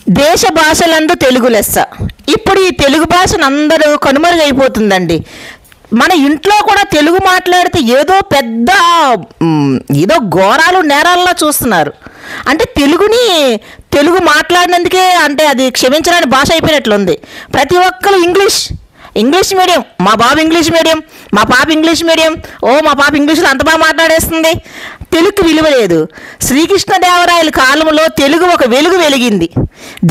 దేశ భాషలందు తెలుగు లెస్స. ఇప్పుడు ఈ తెలుగు భాషను అందరూ కనుమరుగైపోతుందండి. మన ఇంట్లో కూడా తెలుగు మాట్లాడితే ఏదో పెద్ద ఏదో ఘోరాలు నేరాల్లో చూస్తున్నారు. అంటే తెలుగు మాట్లాడినందుకే అంటే అది క్షమించడానికి భాష అయిపోయినట్లుంది. ప్రతి ఒక్కరు ఇంగ్లీష్ మీడియం, మా బాబు ఇంగ్లీష్ మీడియం, మా పాప ఇంగ్లీష్ మీడియం, మా పాప ఇంగ్లీష్లో అంత బాగా మాట్లాడేస్తుంది. తెలుగుకి విలువ లేదు. శ్రీకృష్ణదేవరాయల కాలంలో తెలుగు ఒక వెలుగు వెలిగింది.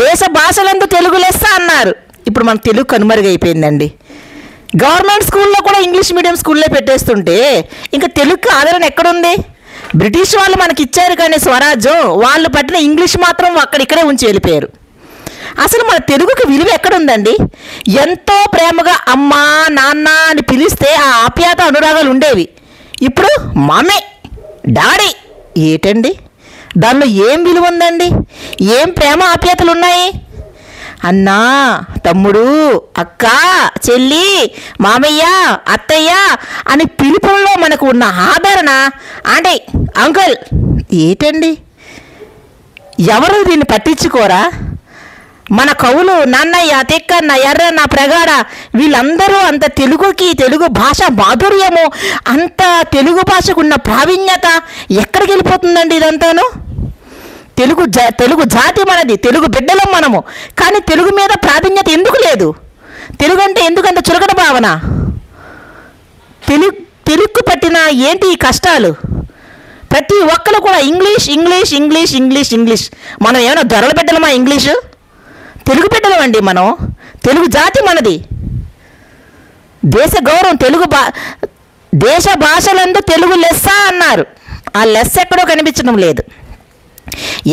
దేశ భాషలందు తెలుగు లెస్స అన్నారు. ఇప్పుడు మన తెలుగు కనుమరుగైపోయిందండి. గవర్నమెంట్ స్కూల్లో కూడా ఇంగ్లీష్ మీడియం స్కూల్లో పెట్టేస్తుంటే ఇంకా తెలుగుకి ఆదరణ ఎక్కడుంది? బ్రిటిష్ వాళ్ళు మనకి ఇచ్చారు కానీ స్వరాజ్యం, వాళ్ళు పట్టిన ఇంగ్లీష్ మాత్రం అక్కడిక్కడే ఉంచి వెళ్ళిపోయారు. అసలు మన తెలుగుకి విలువ ఎక్కడుందండి? ఎంతో ప్రేమగా అమ్మా నాన్న అని పిలిస్తే ఆ ఆప్యాయత అనురాగాలు ఉండేవి. ఇప్పుడు మమ్మీ డాడీ ఏటండి? దానిలో ఏం విలువ ఉందండి? ఏం ప్రేమ ఆప్యాయతలు ఉన్నాయి? అన్నా, తమ్ముడు, అక్క, చెల్లి, మామయ్య, అత్తయ్య అని పిలుపుల్లో మనకు ఉన్న ఆదరణ అంటే అంకుల్ ఏటండి? ఎవరు దీన్ని పట్టించుకోరా? మన కవులు నన్నయ్య, తెక్కన్న, ఎర్రన్న, ప్రగాఢ వీళ్ళందరూ అంత తెలుగు భాష మాధుర్యము, అంత తెలుగు భాషకున్న ప్రావీణ్యత ఎక్కడికి వెళ్ళిపోతుందండి? ఇదంతాను తెలుగు జాతి మనది, తెలుగు బిడ్డలం మనము. కానీ తెలుగు మీద ప్రాధాన్యత ఎందుకు లేదు? తెలుగు అంటే ఎందుకంత చులకన భావన? తెలుగుకు పట్టిన ఏంటి ఈ కష్టాలు? ప్రతి ఒక్కరు కూడా English English English English English. మనం ఏమైనా దొరల బిడ్డలమా? ఇంగ్లీషు తెలుగు బిడ్డలం అండి మనం. తెలుగు జాతి మనది. దేశ గౌరవం దేశ భాషలందు తెలుగు లెస్స అన్నారు. ఆ లెస్స ఎక్కడో కనిపించడం లేదు.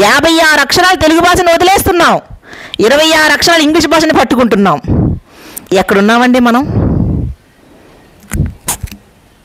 56 అక్షరాలు తెలుగు భాషను వదిలేస్తున్నాం, 26 అక్షరాలు ఇంగ్లీష్ భాషని పట్టుకుంటున్నాం. ఎక్కడున్నామండి మనం?